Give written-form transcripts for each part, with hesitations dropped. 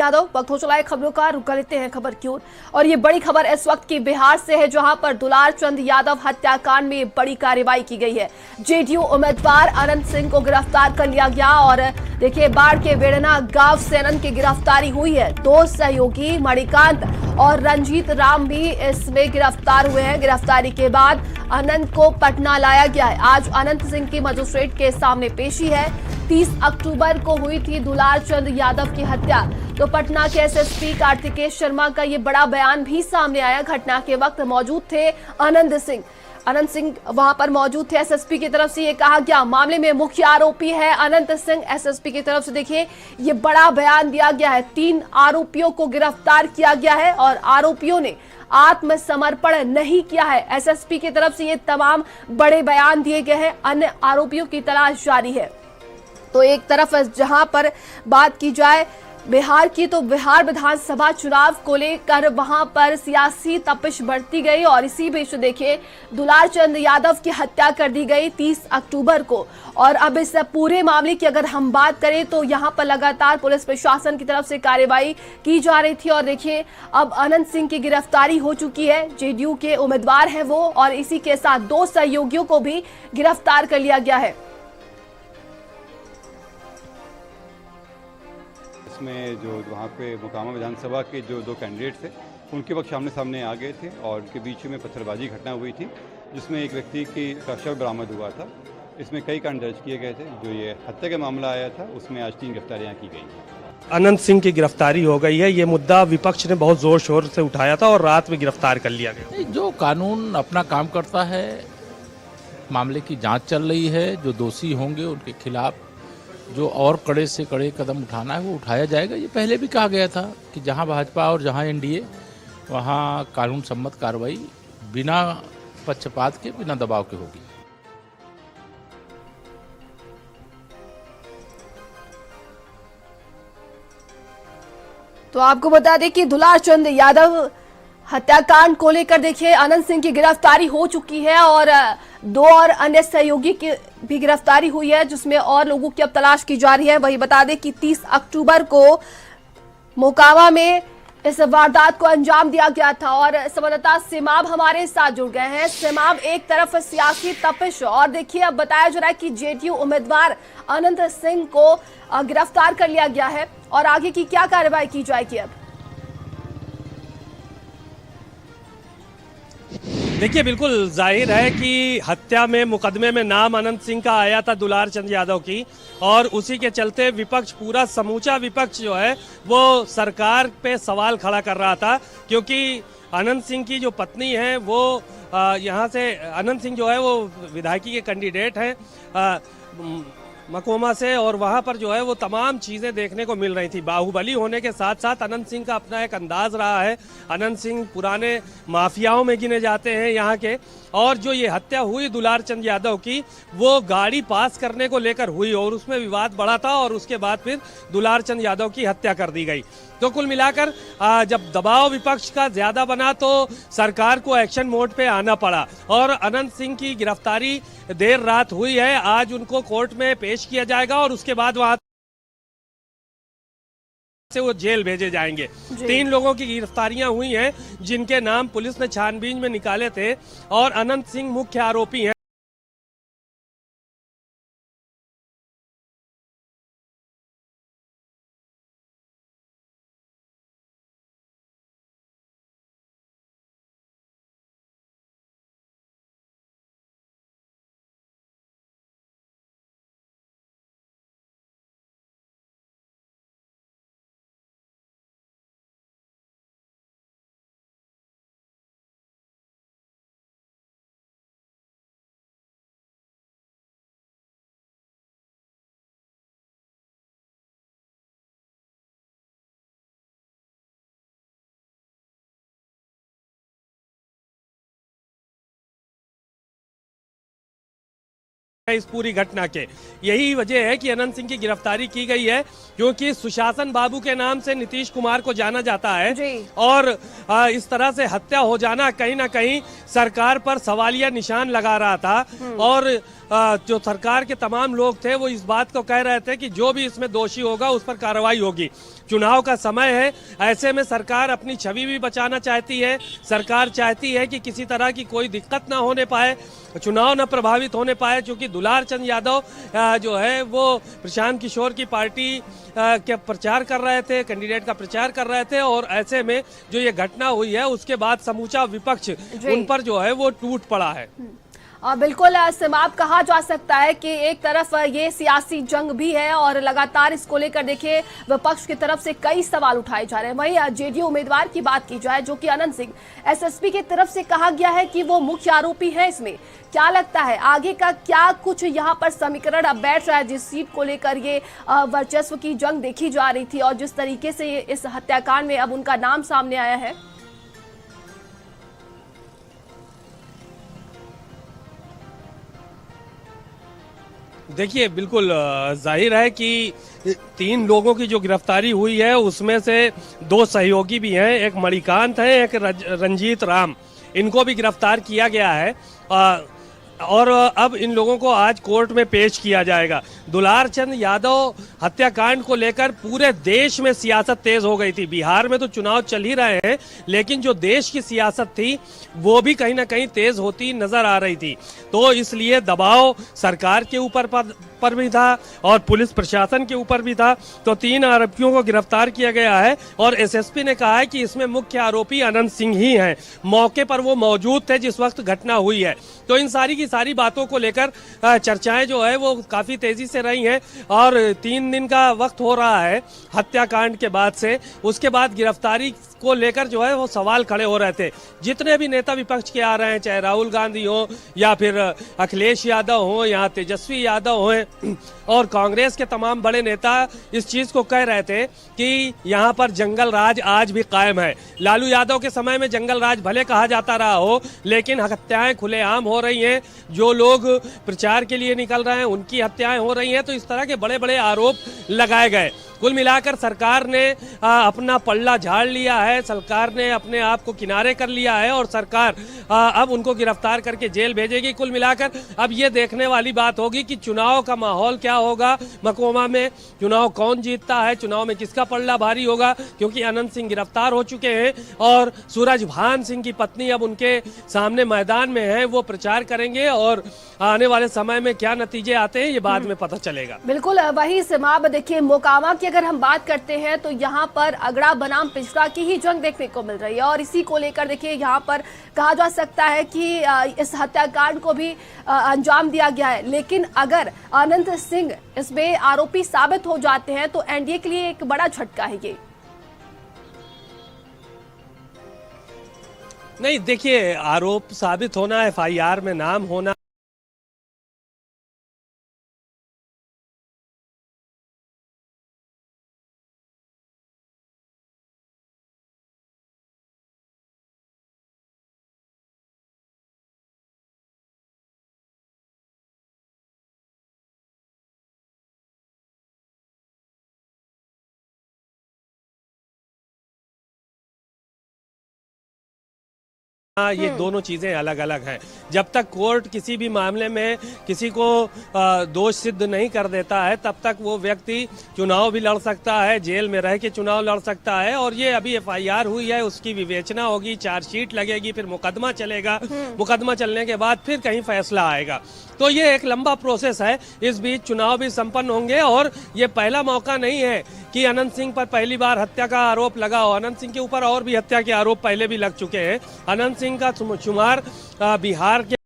यादव। वक्त हो चला है खबरों का, रुक लेते हैं खबर की ओर। और ये बड़ी खबर इस वक्त की बिहार से है, जहां पर दुलार चंद यादव हत्याकांड में बड़ी कार्रवाई की गई है। जेडीयू उम्मीदवार अनंत सिंह को गिरफ्तार कर लिया गया। और देखिए, बाढ़ के वेड़ना गांव से अनंत की गिरफ्तारी हुई है। दो सहयोगी मणिकांत और रंजीत राम भी इसमें गिरफ्तार हुए हैं। गिरफ्तारी के बाद अनंत को पटना लाया गया है। आज अनंत सिंह की मजिस्ट्रेट के सामने पेशी है। 30 अक्टूबर को हुई थी दुलार चंद यादव की हत्या। तो पटना के एसएसपी कार्तिकेय शर्मा का ये बड़ा बयान भी सामने आया। घटना के वक्त मौजूद थे अनंत सिंह वहां पर मौजूद थे। एसएसपी की तरफ से ये कहा गया, मामले में मुख्य आरोपी है अनंत सिंह। एसएसपी की तरफ से देखिए, ये बड़ा बयान दिया गया है। 3 आरोपियों को गिरफ्तार किया गया है और आरोपियों ने आत्मसमर्पण नहीं किया है। एसएसपी की तरफ से ये तमाम बड़े बयान दिए गए हैं। अन्य आरोपियों की तलाश जारी है। तो एक तरफ जहां पर बात की जाए बिहार की, तो बिहार विधानसभा चुनाव को लेकर वहां पर सियासी तपिश बढ़ती गई। और इसी बीच देखिए, दुलार चंद यादव की हत्या कर दी गई 30 अक्टूबर को। और अब इस पूरे मामले की अगर हम बात करें तो यहां पर लगातार पुलिस प्रशासन की तरफ से कार्रवाई की जा रही थी। और देखिए, अब अनंत सिंह की गिरफ्तारी हो चुकी है। जेडीयू के उम्मीदवार है वो, और इसी के साथ 2 सहयोगियों को भी गिरफ्तार कर लिया गया है। में जो वहाँ पे मोकामा विधानसभा के जो 2 कैंडिडेट थे, उनके वक्त आमने सामने आ गए थे और उनके बीच में पत्थरबाजी घटना हुई थी, जिसमें एक व्यक्ति का शव बरामद हुआ था। इसमें कई कांड दर्ज किए गए थे। जो ये हत्या का मामला आया था, उसमें आज 3 गिरफ्तारियाँ की गई। अनंत सिंह की गिरफ्तारी हो गई है। ये मुद्दा विपक्ष ने बहुत जोर शोर से उठाया था और रात में गिरफ्तार कर लिया गया। जो कानून अपना काम करता है, मामले की जांच चल रही है। जो दोषी होंगे उनके खिलाफ जो और कड़े से कड़े कदम उठाना है वो उठाया जाएगा। ये पहले भी कहा गया था कि जहां भाजपा और जहां एनडीए, वहां कानून सम्मत कार्रवाई बिना पक्षपात के, बिना दबाव के होगी। तो आपको बता दें कि दुलार चंद यादव हत्याकांड को लेकर देखिए, अनंत सिंह की गिरफ्तारी हो चुकी है और 2 और अन्य सहयोगी की भी गिरफ्तारी हुई है, जिसमें और लोगों की अब तलाश की जा रही है। वही बता दें कि 30 अक्टूबर को मोकामा में इस वारदात को अंजाम दिया गया था। और संवाददाता सिमाब हमारे साथ जुड़ गए हैं। सिमाब, एक तरफ सियासी तपिश और देखिए, अब बताया जा रहा है कि जेडीयू उम्मीदवार अनंत सिंह को गिरफ्तार कर लिया गया है। और आगे की क्या कार्रवाई की जाएगी अब? देखिए, बिल्कुल जाहिर है कि हत्या में मुकदमे में नाम अनंत सिंह का आया था, दुलार चंद यादव की। और उसी के चलते विपक्ष, पूरा समूचा विपक्ष जो है वो सरकार पे सवाल खड़ा कर रहा था, क्योंकि अनंत सिंह की जो पत्नी है वो यहाँ से, अनंत सिंह जो है वो विधायकी के कैंडिडेट हैं मकोमा से। और वहाँ पर जो है वो तमाम चीज़ें देखने को मिल रही थी। बाहुबली होने के साथ साथ अनंत सिंह का अपना एक अंदाज रहा है। अनंत सिंह पुराने माफियाओं में गिने जाते हैं यहाँ के। और जो ये हत्या हुई दुलार चंद यादव की, वो गाड़ी पास करने को लेकर हुई और उसमें विवाद बढ़ा था। और उसके बाद फिर दुलार चंद यादव की हत्या कर दी गई। तो कुल मिलाकर जब दबाव विपक्ष का ज्यादा बना तो सरकार को एक्शन मोड पे आना पड़ा। और अनंत सिंह की गिरफ्तारी देर रात हुई है। आज उनको कोर्ट में पेश किया जाएगा और उसके बाद वहां से वो जेल भेजे जाएंगे। 3 लोगों की गिरफ्तारियां हुई हैं, जिनके नाम पुलिस ने छानबीन में निकाले थे और अनंत सिंह मुख्य आरोपी हैं। इस पूरी घटना के। यही वजह है कि अनंत सिंह की गिरफ्तारी की गई है, क्योंकि सुशासन बाबू के नाम से नीतीश कुमार को जाना जाता है जी। और इस तरह से हत्या हो जाना कहीं ना कहीं सरकार पर सवालिया निशान लगा रहा था। और जो सरकार के तमाम लोग थे वो इस बात को कह रहे थे कि जो भी इसमें दोषी होगा उस पर कार्रवाई होगी। चुनाव का समय है, ऐसे में सरकार अपनी छवि भी बचाना चाहती है। सरकार चाहती है कि किसी तरह की कोई दिक्कत ना होने पाए, चुनाव न प्रभावित होने पाए, क्योंकि दुलार चंद यादव जो है वो प्रशांत किशोर की पार्टी के प्रचार कर रहे थे, कैंडिडेट का प्रचार कर रहे थे। और ऐसे में जो ये घटना हुई है उसके बाद समूचा विपक्ष उन पर जो है वो टूट पड़ा है। बिल्कुल समाप्त कहा जा सकता है कि एक तरफ ये सियासी जंग भी है और लगातार इसको लेकर देखिए विपक्ष की तरफ से कई सवाल उठाए जा रहे हैं। वहीं जेडीयू उम्मीदवार की बात की जाए जो कि अनंत सिंह, एसएसपी की तरफ से कहा गया है कि वो मुख्य आरोपी है इसमें। क्या लगता है आगे का क्या कुछ यहाँ पर समीकरण अब बैठ रहा है जिस सीट को लेकर ये वर्चस्व की जंग देखी जा रही थी और जिस तरीके से इस हत्याकांड में अब उनका नाम सामने आया है? देखिए, बिल्कुल जाहिर है कि 3 लोगों की जो गिरफ्तारी हुई है उसमें से 2 सहयोगी भी हैं, एक मणिकांत है, एक रंजीत राम, इनको भी गिरफ्तार किया गया है। और अब इन लोगों को आज कोर्ट में पेश किया जाएगा। दुलार चंद यादव हत्याकांड को लेकर पूरे देश में सियासत तेज हो गई थी। बिहार में तो चुनाव चल ही रहे हैं, लेकिन जो देश की सियासत थी वो भी कहीं ना कहीं तेज होती नजर आ रही थी। तो इसलिए दबाव सरकार के ऊपर पर भी था और पुलिस प्रशासन के ऊपर भी था। तो 3 आरोपियों को गिरफ्तार किया गया है और एसएसपी ने कहा है कि इसमें मुख्य आरोपी अनंत सिंह ही हैं। मौके पर वो मौजूद थे जिस वक्त घटना हुई है। तो इन सारी की सारी बातों को लेकर चर्चाएं जो है वो काफी तेजी से रही हैं और 3 दिन का वक्त हो रहा है हत्याकांड के बाद से। उसके बाद गिरफ्तारी को लेकर जो है वो सवाल खड़े हो रहे थे। जितने भी नेता विपक्ष के आ रहे हैं, चाहे राहुल गांधी हो या फिर अखिलेश यादव हो या तेजस्वी यादव हो, और कांग्रेस के तमाम बड़े नेता इस चीज को कह रहे थे कि यहाँ पर जंगल राज आज भी कायम है। लालू यादव के समय में जंगल राज भले कहा जाता रहा हो, लेकिन हत्याएं खुलेआम हो रही हैं। जो लोग प्रचार के लिए निकल रहे हैं उनकी हत्याएं हो रही हैं। तो इस तरह के बड़े बड़े आरोप लगाए गए। कुल मिलाकर सरकार ने अपना पल्ला झाड़ लिया है, सरकार ने अपने आप को किनारे कर लिया है और सरकार अब उनको गिरफ्तार करके जेल भेजेगी। कुल मिलाकर अब ये देखने वाली बात होगी कि चुनाव का माहौल क्या होगा, मकोमा में चुनाव कौन जीतता है, चुनाव में किसका पल्ला भारी होगा, क्योंकि अनंत सिंह गिरफ्तार हो चुके हैं और सूरजभान सिंह की पत्नी अब उनके सामने मैदान में है। वो प्रचार करेंगे और आने वाले समय में क्या नतीजे आते हैं ये बाद में पता चलेगा। बिल्कुल वही समाब देखिए मोकामा की अगर हम बात करते हैं तो यहाँ पर अगड़ा बनाम पिछड़ा की ही जंग देखने को मिल रही है और इसी को लेकर देखिए यहाँ पर कहा जा सकता है कि इस हत्याकांड को भी अंजाम दिया गया है। लेकिन अगर अनंत सिंह इसमें आरोपी साबित हो जाते हैं तो एनडीए के लिए एक बड़ा झटका है ये। नहीं, देखिए, आरोप साबित होना, एफआईआर में नाम होना ये दोनों चीजें अलग अलग हैं। जब तक कोर्ट किसी भी मामले में किसी को दोष सिद्ध नहीं कर देता है तब तक वो व्यक्ति चुनाव भी लड़ सकता है, जेल में रह के चुनाव लड़ सकता है। और ये अभी एफआईआर हुई है, उसकी विवेचना होगी, चार्जशीट लगेगी, फिर मुकदमा चलेगा, मुकदमा चलने के बाद फिर कहीं फैसला आएगा। तो ये एक लंबा प्रोसेस है। इस बीच चुनाव भी संपन्न होंगे और ये पहला मौका नहीं है कि अनंत सिंह पर पहली बार हत्या का आरोप लगा हो। अनंत सिंह के ऊपर और भी हत्या के आरोप पहले भी लग चुके हैं। अनंत सिंह का शुमार बिहार के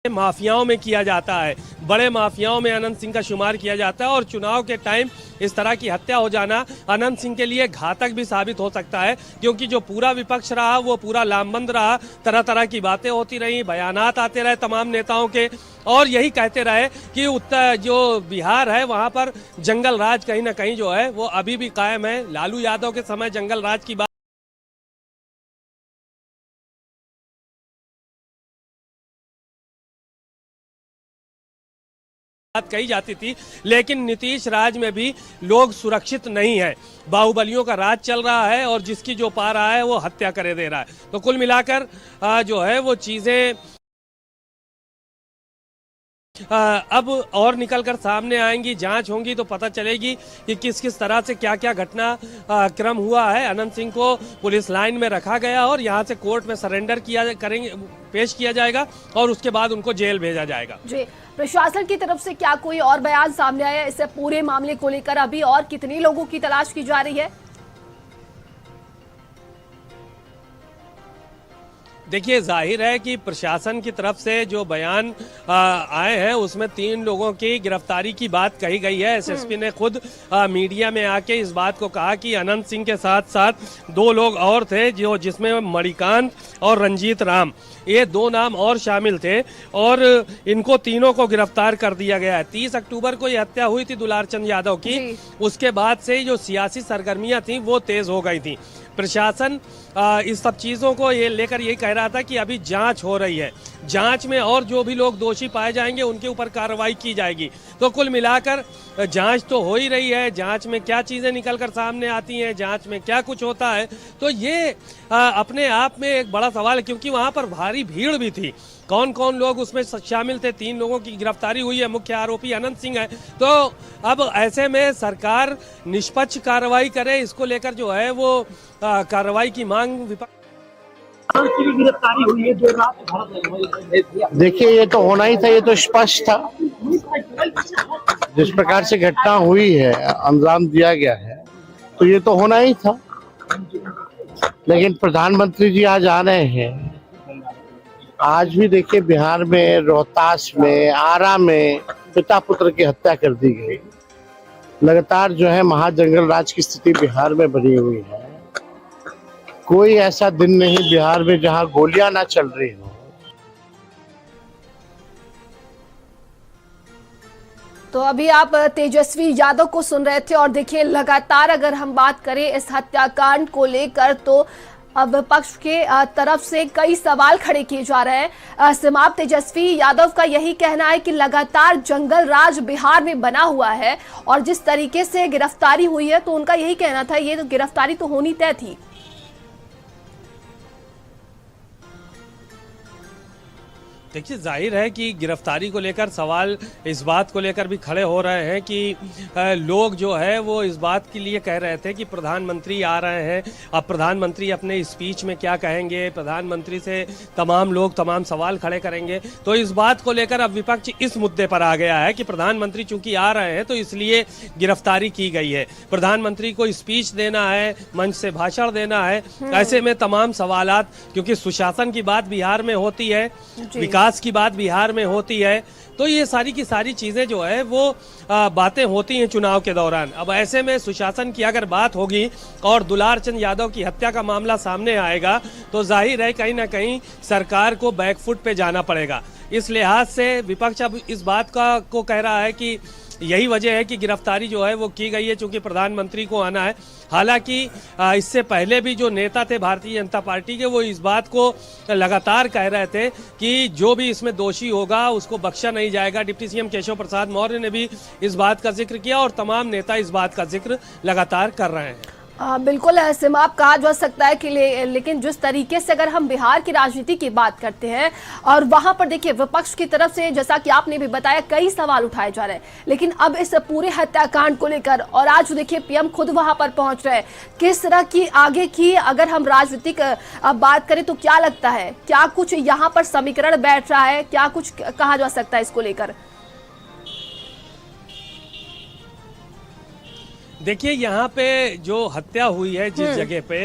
माफियाओं में किया जाता है, बड़े माफियाओं में अनंत सिंह का शुमार किया जाता है और चुनाव के टाइम इस तरह की हत्या हो जाना अनंत सिंह के लिए घातक भी साबित हो सकता है, क्योंकि जो पूरा विपक्ष रहा वो पूरा लामबंद रहा, तरह तरह की बातें होती रही, बयानात आते रहे तमाम नेताओं के, और यही कहते रहे कि उत्तर जो बिहार है वहां पर जंगल राज कहीं ना कहीं जो है वो अभी भी कायम है। लालू यादव के समय जंगल राज की बात कही जाती थी, लेकिन नीतीश राज में भी लोग सुरक्षित नहीं है। बाहुबलियों का राज चल रहा है और जिसकी जो पा रहा है वो हत्या करे दे रहा है। तो कुल मिलाकर जो है वो चीजें अब और निकलकर सामने आएंगी, जांच होंगी तो पता चलेगी कि किस किस तरह से क्या क्या घटना क्रम हुआ है। अनंत सिंह को पुलिस लाइन में रखा गया और यहां से कोर्ट में सरेंडर पेश किया जाएगा और उसके बाद उनको जेल भेजा जाएगा। जी, प्रशासन की तरफ से क्या कोई और बयान सामने आया इस पूरे मामले को लेकर? अभी और कितने लोगों की तलाश की जा रही है? देखिए, जाहिर है कि प्रशासन की तरफ से जो बयान आए हैं उसमें 3 लोगों की गिरफ्तारी की बात कही गई है। एसएसपी ने खुद मीडिया में आके इस बात को कहा कि अनंत सिंह के साथ साथ 2 लोग और थे, जो जिसमें मणिकांत और रंजीत राम, ये 2 नाम और शामिल थे और इनको तीनों को गिरफ्तार कर दिया गया है। 30 अक्टूबर को ये हत्या हुई थी दुलारचंद यादव की। उसके बाद से जो सियासी सरगर्मियां थी वो तेज हो गई थी। प्रशासन इस सब चीज़ों को ये लेकर यही कह रहा था कि अभी जांच हो रही है, जांच में और जो भी लोग दोषी पाए जाएंगे उनके ऊपर कार्रवाई की जाएगी। तो कुल मिलाकर जांच तो हो ही रही है, जांच में क्या चीज़ें निकलकर सामने आती हैं, जांच में क्या कुछ होता है, तो ये अपने आप में एक बड़ा सवाल है, क्योंकि वहाँ पर भारी भीड़ भी थी। कौन कौन लोग उसमें शामिल थे? 3 लोगों की गिरफ्तारी हुई है, मुख्य आरोपी अनंत सिंह है। तो अब ऐसे में सरकार निष्पक्ष कार्रवाई करे, इसको लेकर जो है वो कार्रवाई की मांग विपक्ष की गिरफ्तारी हुई है जो रात। देखिए, ये तो होना ही था, ये तो स्पष्ट था। जिस प्रकार से घटना हुई है, अंजाम दिया गया है, तो ये तो होना ही था। लेकिन प्रधानमंत्री जी आज आ रहे हैं। आज भी देखिए, बिहार में, रोहतास में, आरा में पिता पुत्र की हत्या कर दी गई। लगातार जो है महाजंगल राज की स्थिति बिहार में बनी हुई है। कोई ऐसा दिन नहीं बिहार में जहां गोलियां ना चल रही हो। तो अभी आप तेजस्वी यादव को सुन रहे थे और देखिए, लगातार अगर हम बात करें इस हत्याकांड को लेकर तो अब विपक्ष के तरफ से कई सवाल खड़े किए जा रहे हैं। सिमाप तेजस्वी यादव का यही कहना है कि लगातार जंगल राज बिहार में बना हुआ है और जिस तरीके से गिरफ्तारी हुई है तो उनका यही कहना था ये तो गिरफ्तारी तो होनी तय थी। देखिए, जाहिर है कि गिरफ्तारी को लेकर सवाल इस बात को लेकर भी खड़े हो रहे हैं कि लोग जो है वो इस बात के लिए कह रहे थे कि प्रधानमंत्री आ रहे हैं, अब प्रधानमंत्री अपने स्पीच में क्या कहेंगे, प्रधानमंत्री से तमाम लोग तमाम सवाल खड़े करेंगे। तो इस बात को लेकर अब विपक्ष इस मुद्दे पर आ गया है कि प्रधानमंत्री चूंकि आ रहे हैं तो इसलिए गिरफ्तारी की गई है। प्रधानमंत्री को स्पीच देना है, मंच से भाषण देना है, ऐसे में तमाम सवालात, क्योंकि सुशासन की बात बिहार में होती है, विकास की बात बिहार में होती है, तो ये सारी की सारी चीजें जो है वो बातें होती हैं चुनाव के दौरान। अब ऐसे में सुशासन की अगर बात होगी और दुलारचंद यादव की हत्या का मामला सामने आएगा तो जाहिर है कहीं ना कहीं सरकार को बैकफुट पे जाना पड़ेगा। इस लिहाज से विपक्ष अब इस बात को कह रहा है कि यही वजह है कि गिरफ्तारी जो है वो की गई है चूंकि प्रधानमंत्री को आना है। हालांकि इससे पहले भी जो नेता थे भारतीय जनता पार्टी के, वो इस बात को लगातार कह रहे थे कि जो भी इसमें दोषी होगा उसको बख्शा नहीं जाएगा। डिप्टी सीएम केशव प्रसाद मौर्य ने भी इस बात का जिक्र किया और तमाम नेता इस बात का जिक्र लगातार कर रहे हैं। बिल्कुल सिमाप कहा जा सकता है कि लेकिन जिस तरीके से अगर हम बिहार की राजनीति की बात करते हैं और वहां पर देखिए विपक्ष की तरफ से जैसा कि आपने भी बताया कई सवाल उठाए जा रहे हैं, लेकिन अब इस पूरे हत्याकांड को लेकर और आज देखिए पीएम खुद वहां पर पहुंच रहे हैं, किस तरह की आगे की अगर हम राजनीतिक बात करें तो क्या लगता है, क्या कुछ यहाँ पर समीकरण बैठ रहा है, क्या कुछ कहा जा सकता है इसको लेकर? देखिए, यहाँ पे जो हत्या हुई है जिस जगह पे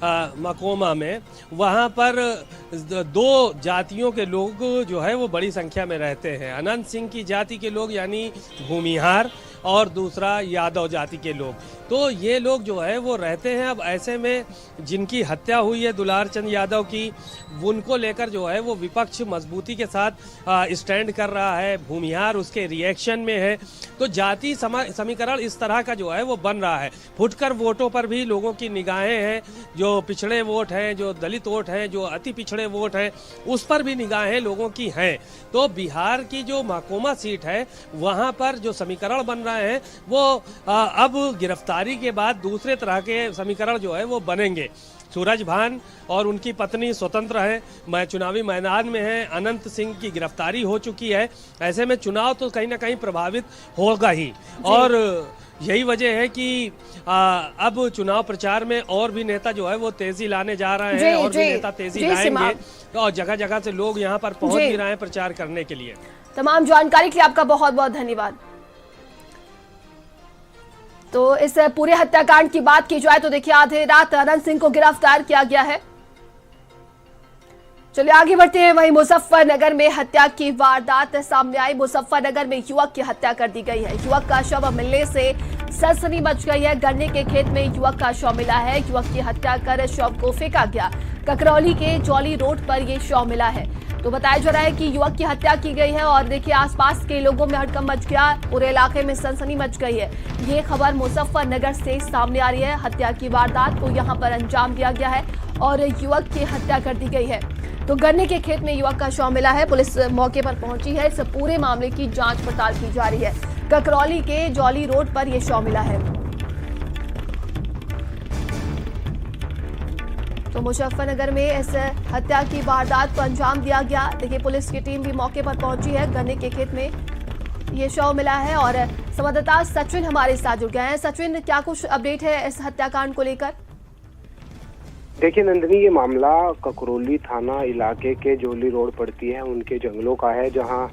मकोमा में, वहाँ पर दो जातियों के लोग जो है वो बड़ी संख्या में रहते हैं। अनंत सिंह की जाति के लोग यानी भूमिहार, और दूसरा यादव जाति के लोग। तो ये लोग जो है वो रहते हैं। अब ऐसे में जिनकी हत्या हुई है दुलार चंद यादव की, उनको लेकर जो है वो विपक्ष मजबूती के साथ स्टैंड कर रहा है। भूमिहार उसके रिएक्शन में है। तो जाति समीकरण इस तरह का जो है वो बन रहा है। फुटकर वोटों पर भी लोगों की निगाहें हैं, जो पिछड़े वोट हैं, जो दलित वोट हैं, जो अति पिछड़े वोट हैं, उस पर भी निगाहें लोगों की हैं। तो बिहार की जो मकोमा सीट है वहाँ पर जो समीकरण बन रहे हैं वो अब गिरफ्तारी के बाद दूसरे तरह के समीकरण जो है वो बनेंगे। सूरज भान और उनकी पत्नी स्वतंत्र हैं, चुनावी मैदान में हैं। अनंत सिंह की गिरफ्तारी हो चुकी है। ऐसे में चुनाव तो कहीं ना कहीं प्रभावित होगा ही, और यही वजह है कि अब चुनाव प्रचार में और भी नेता जो है वो तेजी लाने जा रहे हैं, और भी नेता तेजी लाएंगे, और जगह जगह से लोग यहाँ पर पहुंच भी रहे हैं प्रचार करने के लिए। तमाम जानकारी के लिए आपका बहुत बहुत धन्यवाद। तो इस पूरे हत्याकांड की बात की जाए तो देखिए, आधे रात अनंत सिंह को गिरफ्तार किया गया है। चलिए आगे बढ़ते हैं। वहीं मुजफ्फरनगर में हत्या की वारदात सामने आई। मुजफ्फरनगर में युवक की हत्या कर दी गई है। युवक का शव मिलने से सनसनी मच गई है। गन्ने के खेत में युवक का शव मिला है। युवक की हत्या कर शव को फेंका गया। ककरौली के जौली रोड पर यह शव मिला है। तो बताया जा रहा है कि युवक की हत्या की गई है, और देखिए आसपास के लोगों में हड़कंप मच गया। पूरे इलाके में सनसनी मच गई है। ये खबर मुजफ्फरनगर से सामने आ रही है। हत्या की वारदात को यहां पर अंजाम दिया गया है और युवक की हत्या कर दी गई है। तो गन्ने के खेत में युवक का शव मिला है। पुलिस मौके पर पहुंची है। इस पूरे मामले की जांच पड़ताल की जा रही है। ककरौली के जौली रोड पर यह शव मिला है। तो मुजफ्फरनगर में इस हत्या की वारदात को अंजाम दिया गया। देखिए पुलिस की टीम भी मौके पर पहुंची है। गन्ने के खेत में ये शव मिला है, और संवाददाता सचिन हमारे साथ जुड़ गए हैं। सचिन, क्या कुछ अपडेट है इस हत्याकांड को लेकर? देखिए नंदिनी, ये मामला ककरौली थाना इलाके के जोली रोड पड़ती है उनके जंगलों का है, जहां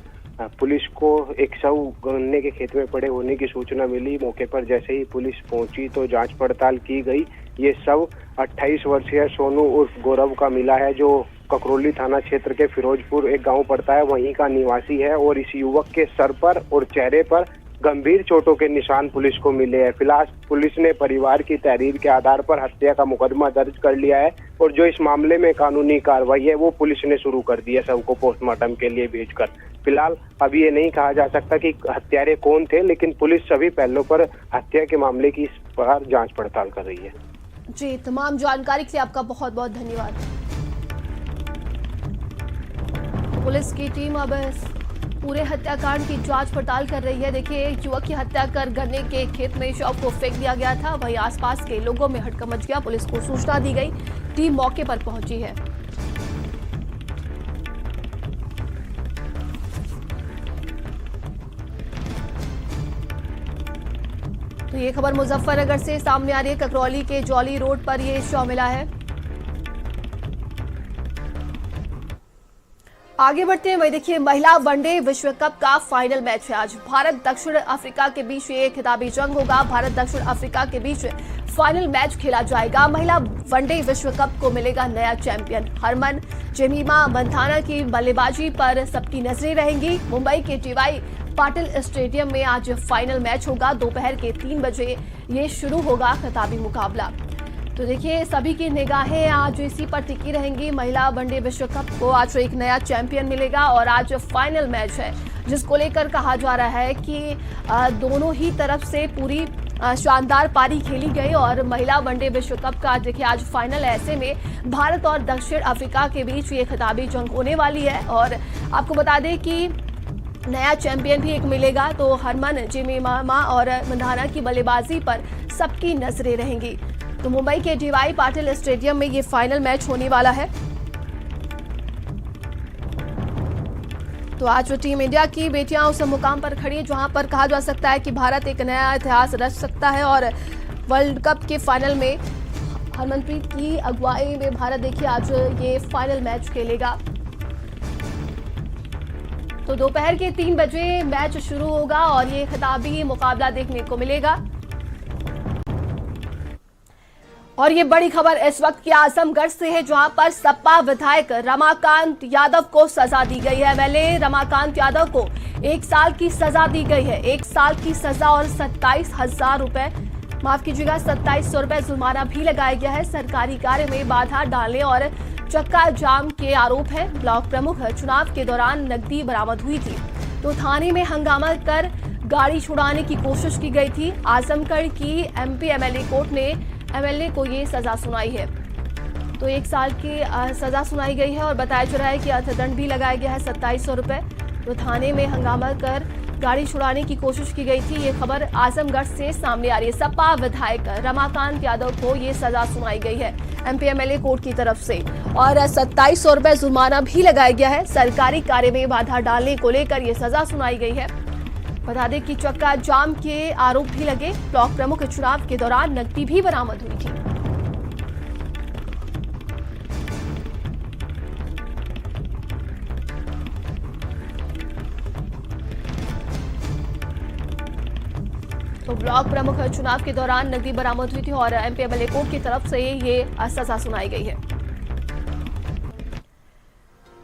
पुलिस को एक शव गन्ने के खेत में पड़े होने की सूचना मिली। मौके पर जैसे ही पुलिस पहुंची तो जांच पड़ताल की गई। ये शव 28 वर्षीय सोनू उर्फ गौरव का मिला है, जो ककरौली थाना क्षेत्र के फिरोजपुर एक गांव पड़ता है, वहीं का निवासी है। और इस युवक के सर पर और चेहरे पर गंभीर चोटों के निशान पुलिस को मिले हैं। फिलहाल पुलिस ने परिवार की तहरीर के आधार पर हत्या का मुकदमा दर्ज कर लिया है, और जो इस मामले में कानूनी कार्रवाई है वो पुलिस ने शुरू कर दी है, शव को पोस्टमार्टम के लिए भेजकर। फिलहाल अभी ये नहीं कहा जा सकता कि हत्यारे कौन थे, लेकिन पुलिस सभी पहलुओं पर हत्या के मामले की इस पर जांच पड़ताल कर रही है। जी, तमाम जानकारी के लिए आपका बहुत बहुत धन्यवाद। पुलिस की टीम अब पूरे हत्याकांड की जांच पड़ताल कर रही है। देखिए, युवक की हत्या कर गन्ने के खेत में शव को फेंक दिया गया था। वहीं आसपास के लोगों में हड़कंप मच गया। पुलिस को सूचना दी गई। टीम मौके पर पहुंची है। तो ये खबर मुजफ्फरनगर से सामने आ रही है। ककरौली के जौली रोड पर ये शव मिला है। आगे बढ़ते हैं। वही देखिए, महिला वनडे विश्व कप का फाइनल मैच है आज। भारत दक्षिण अफ्रीका के बीच ये खिताबी जंग होगा। भारत दक्षिण अफ्रीका के बीच फाइनल मैच खेला जाएगा। महिला वनडे विश्व कप को मिलेगा नया चैंपियन। हरमन जेमिमा मंथाना की बल्लेबाजी पर सबकी नजरें रहेंगी। मुंबई के टीवाई पाटिल स्टेडियम में आज फाइनल मैच होगा। दोपहर के 3 बजे ये शुरू होगा खिताबी मुकाबला। तो देखिए, सभी की निगाहें आज इसी पर टिकी रहेंगी। महिला वनडे विश्व कप को आज एक नया चैंपियन मिलेगा, और आज फाइनल मैच है, जिसको लेकर कहा जा रहा है कि दोनों ही तरफ से पूरी शानदार पारी खेली गई। और महिला वनडे विश्व कप का देखिए आज फाइनल है। ऐसे में भारत और दक्षिण अफ्रीका के बीच ये खिताबी जंग होने वाली है। और आपको बता दें कि नया चैंपियन भी एक मिलेगा। तो हरमन जेमिमा और मंधाना की बल्लेबाजी पर सबकी नजरें रहेंगी। तो मुंबई के डीवाई पाटिल स्टेडियम में ये फाइनल मैच होने वाला है। तो आज टीम इंडिया की बेटियां उस मुकाम पर खड़ी है जहां पर कहा जा सकता है कि भारत एक नया इतिहास रच सकता है, और वर्ल्ड कप के फाइनल में हरमनप्रीत की अगुवाई में भारत देखिए आज ये फाइनल मैच खेलेगा। तो दोपहर के 3 बजे मैच शुरू होगा, और ये खिताबी मुकाबला देखने को मिलेगा। और ये बड़ी खबर इस वक्त की आजमगढ़ से है, जहां पर सपा विधायक रमाकांत यादव को सजा दी गई है। एमएलए रमाकांत यादव को 1 साल की सजा दी गई है। 1 साल की सजा और 27,000 रुपए, माफ कीजिएगा 2700 रुपए जुर्माना भी लगाया गया है। सरकारी कार्य में बाधा डालने और चक्का जाम के आरोप है। ब्लॉक प्रमुख चुनाव के दौरान नकदी बरामद हुई थी तो थाने में हंगामा कर गाड़ी छुड़ाने की कोशिश की गई थी। आजमगढ़ की एमपी एमएलए कोर्ट ने एमएलए को ये सजा सुनाई है। तो 1 साल की सजा सुनाई गई है और बताया जा रहा है कि अर्थदंड भी लगाया गया है 2700 रुपए। तो थाने में हंगामा कर गाड़ी छुड़ाने की कोशिश की गई थी। ये खबर आजमगढ़ से सामने आ रही है। सपा विधायक रमाकांत यादव को ये सजा सुनाई गई है एमपी एमएलए कोर्ट की तरफ से और 2700 रुपए जुर्माना भी लगाया गया है। सरकारी कार्य में बाधा डालने को लेकर ये सजा सुनाई गई है। बता दें कि चक्का जाम के आरोप भी लगे। ब्लॉक प्रमुख चुनाव के दौरान नकदी भी बरामद हुई थी। तो ब्लॉक प्रमुख चुनाव के दौरान नकदी बरामद हुई थी और एमपी एमएलए कोर्ट की तरफ से ये सजा सुनाई गई है।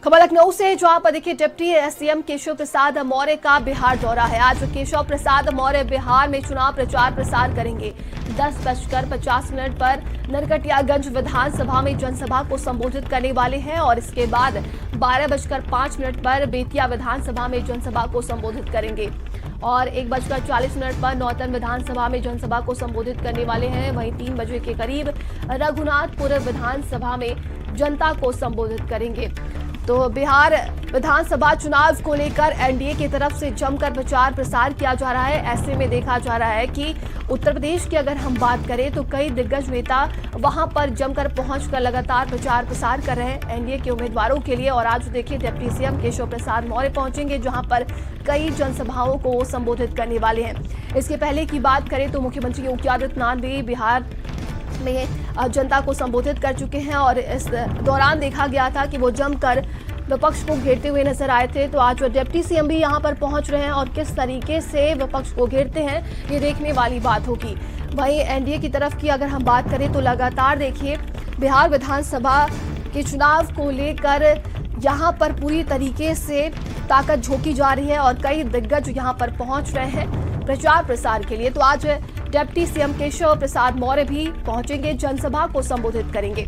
खबर लखनऊ से, जहां पर देखिए डिप्टी सीएम केशव प्रसाद मौर्य का बिहार दौरा है। आज केशव प्रसाद मौर्य बिहार में चुनाव प्रचार प्रसार करेंगे। 10:50 पर नरकटियागंज विधानसभा में जनसभा को संबोधित करने वाले हैं और इसके बाद 12:05 पर बेतिया विधानसभा में जनसभा को संबोधित करेंगे और 1:40 पर नौतन विधानसभा में जनसभा को संबोधित करने वाले हैं। वहीं 3 बजे के करीब रघुनाथपुर विधानसभा में जनता को संबोधित करेंगे। तो बिहार विधानसभा चुनाव को लेकर एनडीए की तरफ से जमकर प्रचार प्रसार किया जा रहा है। ऐसे में देखा जा रहा है कि उत्तर प्रदेश की अगर हम बात करें तो कई दिग्गज नेता वहां पर जमकर पहुंचकर लगातार प्रचार प्रसार कर रहे हैं एनडीए के उम्मीदवारों के लिए। और आज देखिए डिप्टी सीएम केशव प्रसाद मौर्य पहुंचेंगे, जहां पर कई जनसभाओं को संबोधित करने वाले हैं। इसके पहले की बात करें तो मुख्यमंत्री योगी आदित्यनाथ भी बिहार में जनता को संबोधित कर चुके हैं और इस दौरान देखा गया था कि वो जमकर विपक्ष को घेरते हुए नजर आए थे। तो आज डिप्टी सीएम भी यहां पर पहुंच रहे हैं और किस तरीके से विपक्ष को घेरते हैं ये देखने वाली बात होगी। वहीं एनडीए की तरफ की अगर हम बात करें तो लगातार देखिए बिहार विधानसभा के चुनाव को लेकर यहां पर पूरी तरीके से ताकत झोंकी जा रही है और कई दिग्गज यहां पर पहुंच रहे हैं प्रचार प्रसार के लिए। तो आज डिप्टी सीएम केशव प्रसाद मौर्य भी पहुंचेंगे, जनसभा को संबोधित करेंगे।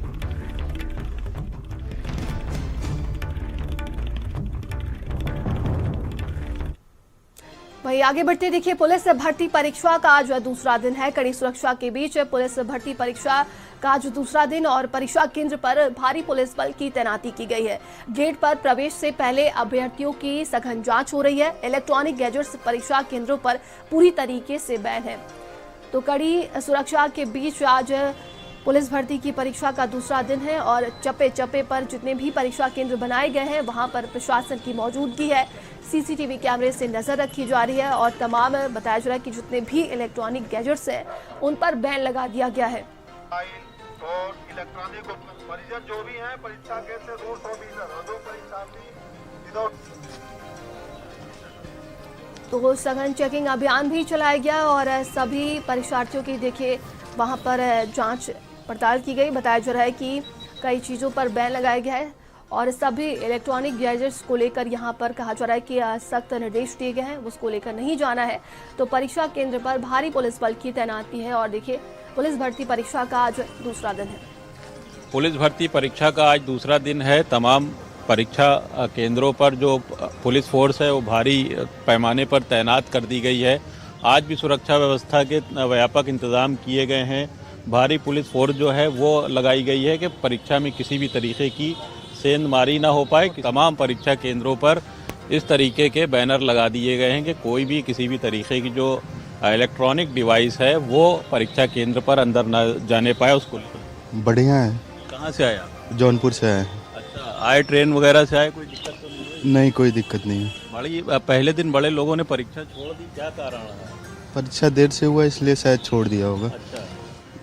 वहीं आगे बढ़ते देखिए पुलिस भर्ती परीक्षा का आज दूसरा दिन है। कड़ी सुरक्षा के बीच पुलिस भर्ती परीक्षा का आज दूसरा दिन और परीक्षा केंद्र पर भारी पुलिस बल की तैनाती की गई है। गेट पर प्रवेश से पहले अभ्यर्थियों की सघन जांच हो रही है। इलेक्ट्रॉनिक गैजेट्स परीक्षा केंद्रों पर पूरी तरीके से बैन है। तो कड़ी सुरक्षा के बीच आज पुलिस भर्ती की परीक्षा का दूसरा दिन है और चप्पे चप्पे पर जितने भी परीक्षा केंद्र बनाए गए हैं वहां पर प्रशासन की मौजूदगी है। सीसीटीवी कैमरे से नजर रखी जा रही है और तमाम बताया जा रहा है कि जितने भी इलेक्ट्रॉनिक गैजेट्स हैं उन पर बैन लगा दिया गया है। और इलेक्ट्रॉनिक परिजन जो भी हैं परीक्षा केंद्र से रूल्स ऑफिसर और जो परीक्षा तो सघन चेकिंग अभियान भी चलाया गया और सभी परीक्षार्थियों की देखिए वहां पर जांच पड़ताल की गई। बताया जा रहा है कि कई चीज़ों पर बैन लगाया गया है और सभी इलेक्ट्रॉनिक गैजेट्स को लेकर यहां पर कहा जा रहा है कि सख्त निर्देश दिए गए हैं, उसको लेकर नहीं जाना है। तो परीक्षा केंद्र पर भारी पुलिस बल की तैनाती है और देखिए पुलिस भर्ती परीक्षा का आज दूसरा दिन है। पुलिस भर्ती परीक्षा का आज दूसरा दिन है। तमाम परीक्षा केंद्रों पर जो पुलिस फोर्स है वो भारी पैमाने पर तैनात कर दी गई है। आज भी सुरक्षा व्यवस्था के व्यापक इंतजाम किए गए हैं। भारी पुलिस फोर्स जो है वो लगाई गई है कि परीक्षा में किसी भी तरीके की सेंधमारी ना हो पाए। तमाम परीक्षा केंद्रों पर इस तरीके के बैनर लगा दिए गए हैं कि कोई भी किसी भी तरीके की जो इलेक्ट्रॉनिक डिवाइस है वो परीक्षा केंद्र पर अंदर न जाने पाए। उसको बढ़िया है। कहाँ से आया? जौनपुर से आए। अच्छा, आए ट्रेन वगैरह से आए? कोई दिक्कत तो नहीं? नहीं, कोई दिक्कत नहीं है। बड़ी पहले दिन बड़े लोगों ने परीक्षा छोड़ दी, क्या कारण है? परीक्षा देर से हुआ इसलिए शायद छोड़ दिया होगा। अच्छा,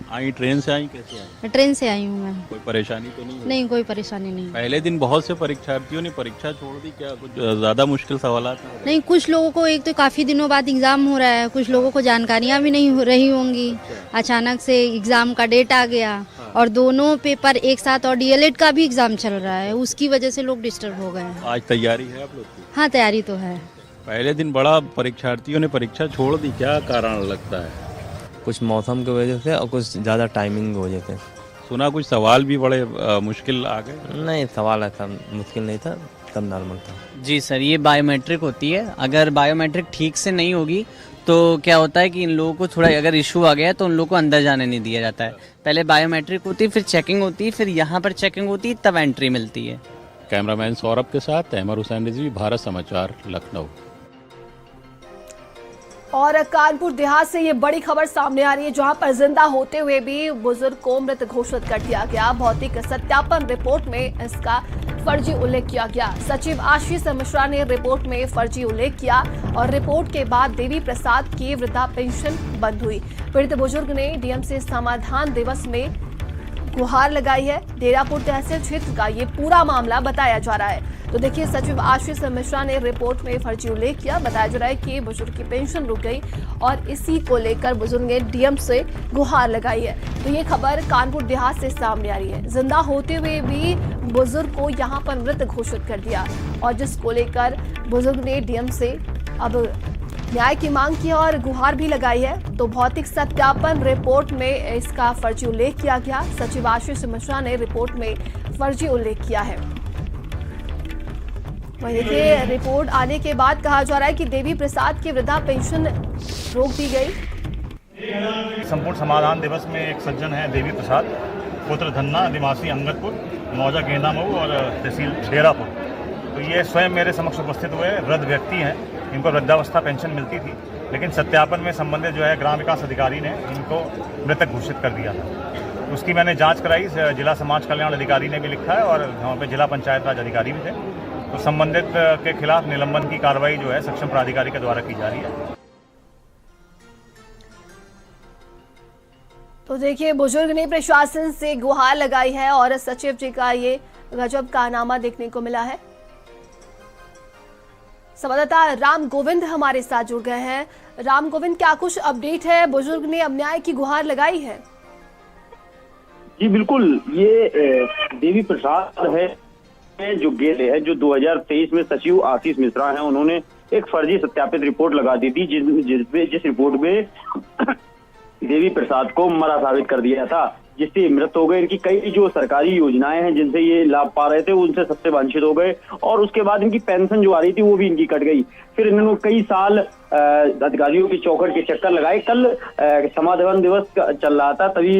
आई ट्रेन से आई, कैसे आई? ट्रेन से आई हूँ मैं। कोई परेशानी तो नहीं हुई? नहीं, कोई परेशानी नहीं। पहले दिन बहुत से परीक्षार्थियों ने परीक्षा छोड़ दी, क्या कुछ ज्यादा मुश्किल सवाल? नहीं, कुछ लोगों को एक तो काफ़ी दिनों बाद एग्ज़ाम हो रहा है, कुछ लोगों को जानकारियाँ भी नहीं हो रही होंगी। अचानक से एग्ज़ाम का डेट आ गया और दोनों पेपर एक साथ, और डीएलएड का भी एग्ज़ाम चल रहा है, उसकी वजह से लोग डिस्टर्ब हो गए हैं। आज तैयारी है आप लोग की? हाँ, तैयारी तो है। पहले दिन बड़ा परीक्षार्थियों ने परीक्षा छोड़ दी, क्या कारण लगता है? कुछ मौसम की वजह से और कुछ ज़्यादा टाइमिंग की वजह से। सुना कुछ सवाल भी बड़े मुश्किल आ गए? नहीं, सवाल ऐसा मुश्किल नहीं था, सब नॉर्मल था। जी सर, ये बायोमेट्रिक होती है। अगर बायोमेट्रिक ठीक से नहीं होगी तो क्या होता है कि इन लोगों को थोड़ा अगर इशू आ गया है तो उन लोगों को अंदर जाने नहीं दिया जाता है। पहले बायोमेट्रिक होती है, फिर चेकिंग होती है, फिर यहाँ पर चेकिंग होती है, तब एंट्री मिलती है। कैमरामैन सौरभ के साथ तैमूर हुसैन रिजवी, भारत समाचार, लखनऊ। और कानपुर देहात से ये बड़ी खबर सामने आ रही है, जहां पर जिंदा होते हुए भी बुजुर्ग को मृत घोषित कर दिया गया। भौतिक सत्यापन रिपोर्ट में इसका फर्जी उल्लेख किया गया। सचिव आशीष मिश्रा ने रिपोर्ट में फर्जी उल्लेख किया और रिपोर्ट के बाद देवी प्रसाद की वृद्धा पेंशन बंद हुई। पीड़ित बुजुर्ग ने डीएम से समाधान दिवस में गुहार लगाई है। डेरापुर तहसील क्षेत्र का ये पूरा मामला बताया जा रहा है। तो देखिए, सचिव आशीष मिश्रा ने रिपोर्ट में फर्जी उल्लेख किया। बताया जा रहा है कि बुजुर्ग की पेंशन रुक गई और इसी को लेकर बुजुर्ग ने डीएम से गुहार लगाई है। तो ये खबर कानपुर देहात से सामने आ रही है। जिंदा होते हुए भी बुजुर्ग को यहाँ पर मृत घोषित कर दिया और जिसको लेकर बुजुर्ग ने डीएम से अब न्याय की मांग की और गुहार भी लगाई है। तो भौतिक सत्यापन रिपोर्ट में इसका फर्जी उल्लेख किया गया। सचिव आशीष मिश्रा ने रिपोर्ट में फर्जी उल्लेख किया है। वहीं देखिए, रिपोर्ट आने के बाद कहा जा रहा है कि देवी प्रसाद की वृद्धा पेंशन रोक दी गई। संपूर्ण समाधान दिवस में एक सज्जन है देवी प्रसाद, पुत्र धन्ना, निवासी अंगदपुर, मौजा गेंदा मऊ और तहसील डेरापुर। तो ये स्वयं मेरे समक्ष उपस्थित हुए वृद्ध व्यक्ति हैं। इनको वृद्धावस्था पेंशन मिलती थी, लेकिन सत्यापन में संबंधित जो है ग्राम विकास अधिकारी ने इनको मृतक घोषित कर दिया था। उसकी मैंने जांच कराई, जिला समाज कल्याण अधिकारी ने भी लिखा है और वहाँ पे जिला पंचायत राज अधिकारी भी थे। तो संबंधित के खिलाफ निलंबन की कार्रवाई जो है सक्षम प्राधिकारी के द्वारा की जा रही है। तो देखिए, बुजुर्ग ने प्रशासन से गुहार लगाई है और सचिव जी का ये गजब कारनामा देखने को मिला है। संवाददाता राम गोविंद हमारे साथ जुड़ गए हैं। राम गोविंद, क्या कुछ अपडेट है? बुजुर्ग ने अब न्याय की गुहार लगाई है। जी बिल्कुल, ये देवी प्रसाद है जो गेले है, जो 2023 में सचिव आशीष मिश्रा हैं, उन्होंने एक फर्जी सत्यापित रिपोर्ट लगा दी थी, जिस रिपोर्ट में देवी प्रसाद को मरा साबित कर दिया था, जिससे मृत हो गए। इनकी कई जो सरकारी योजनाएं हैं जिनसे ये लाभ पा रहे थे उनसे सबसे वंचित हो गए और उसके बाद इनकी पेंशन जो आ रही थी वो भी इनकी कट गई। फिर इन्होंने कई साल अधिकारियों की चौखट के चक्कर लगाए। कल समाधान दिवस चल रहा था, तभी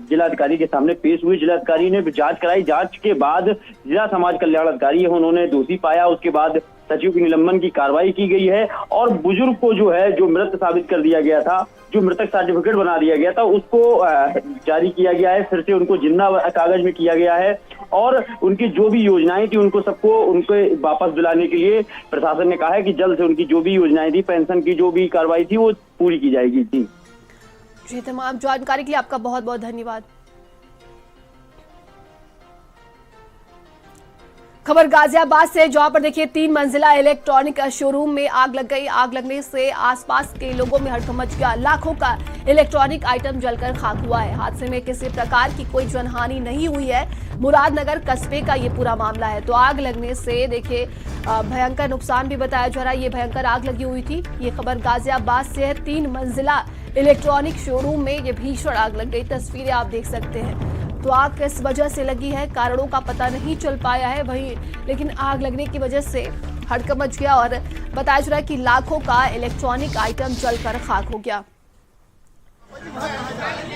जिलाधिकारी के सामने पेश हुए। जिलाधिकारी ने जांच कराई। जांच के बाद जिला समाज कल्याण अधिकारी है उन्होंने दोषी पाया। उसके बाद सचिव की निलंबन की कार्रवाई की गई है और बुजुर्ग को जो है जो मृत साबित कर दिया गया था, जो मृतक सर्टिफिकेट बना दिया गया था, उसको जारी किया गया है। फिर से उनको जिंदा कागज में किया गया है और उनकी जो भी योजनाएं थी उनको सबको उनके वापस दिलाने के लिए प्रशासन ने कहा है कि जल्द से उनकी जो भी योजनाएं थी, पेंशन की जो भी कार्रवाई थी वो पूरी की जाएगी। जी, तमाम जानकारी के लिए आपका बहुत बहुत धन्यवाद। खबर गाजियाबाद से, जहां पर देखिए 3 मंजिला इलेक्ट्रॉनिक शोरूम में आग लग गई। आग लगने से आसपास के लोगों में हड़कंप मच गया। लाखों का इलेक्ट्रॉनिक आइटम जलकर खाक हुआ है। हादसे में किसी प्रकार की कोई जनहानि नहीं हुई है। मुरादनगर कस्बे का ये पूरा मामला है। तो आग लगने से देखिए भयंकर नुकसान भी बताया जा रहा है। ये भयंकर आग लगी हुई थी। ये खबर गाजियाबाद से है। 3 मंजिला इलेक्ट्रॉनिक शोरूम में ये भीषण आग लग गई। तस्वीरें आप देख सकते हैं। तो आग किस वजह से लगी है, कारणों का पता नहीं चल पाया है वहीं, लेकिन आग लगने की वजह से हड़कंप मच गया और बताया जा रहा है कि लाखों का इलेक्ट्रॉनिक आइटम जलकर खाक हो गया।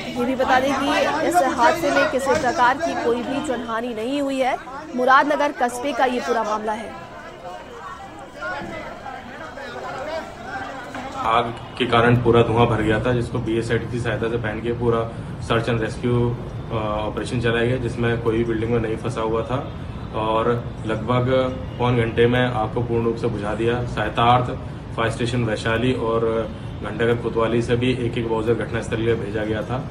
ये भी बता दें कि इस हादसे में किसी प्रकार की कोई भी जनहानि नहीं हुई है। मुरादनगर कस्बे का ये पूरा मामला है। आग के कारण पूरा धुआं भर गया था, जिसको BSIT की सहायता से पहन के पूरा सर्च एंड रेस्क्यू ऑपरेशन चलाया गया, जिसमें कोई भी बिल्डिंग में नहीं फंसा हुआ था और लगभग पौन घंटे में आग को पूर्ण रूप से बुझा दिया। सहायतार्थ फायर स्टेशन वैशाली और घंटाघर कोतवाली से भी एक बाउजर घटनास्थल में भेजा गया था।